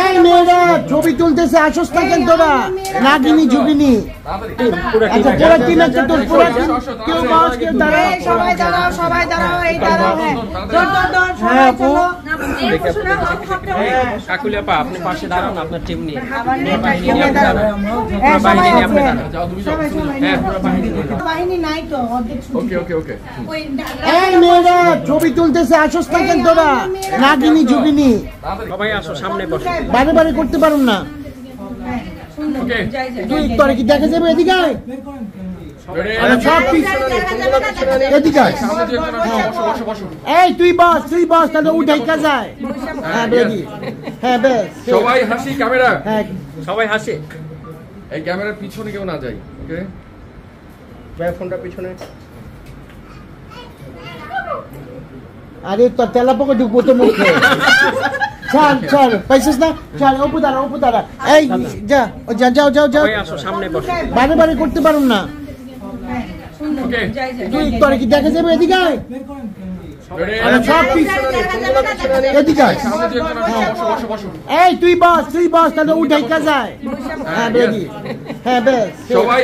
এই মেয়েরা ছবি তুলতেছে, আসস না কেন তোরা? নাগিনী যোগিনী। আচ্ছা তোরা কি লাগছে তোর? পুরা কেউ বস, কেউ দাঁড়াও, সবাই দাঁড়াও, সবাই দাঁড়াও, এই দাঁড়াও। হ্যাঁ আপু, কাকুলিয়াপা আপনি পাশে দাঁড়ান, আপনার টিম নিয়ে বাহিনী নাই তো অর্ধেক। এই মেয়েরা ছবি তুলতেছে, আসস না কেন তোরা? নাগিনী যোগিনী। সবাই আসো, সামনে বসো। বারে বারে করতে পারুন না। তুই তোরা কি দেখা যাবে? এদিকে আয়। সব এদিকে আয়। এই তুই বস, তুই বস, তাহলে উঠাই কা যায়। হ্যাঁ বেদি, হ্যাঁ বেশ। সবাই হাসি, ক্যামেরা হ্যাঁ সবাই হাসে। এই ক্যামেরার পিছনে কেউ না যায়। ওকে, ফোনটা পিছনে। আরে তোর তেলা পোকা ঢুকবো তো মুখে। চল চল, পাইছিস না? চল অপু দাঁড়া, অপু দাঁড়া। এই যা, যাও যাও যাও। সবাই আসো, সামনে বসো। বারে বারে করতে পারুন না। তুই তোরা কি দেখা যাবে? এদিকে আয়। সব এদিকে আয়। এই তুই বস, তুই বস, তাহলে উঠাই কা যায়। হ্যাঁ বেদি, হ্যাঁ বেশ। সবাই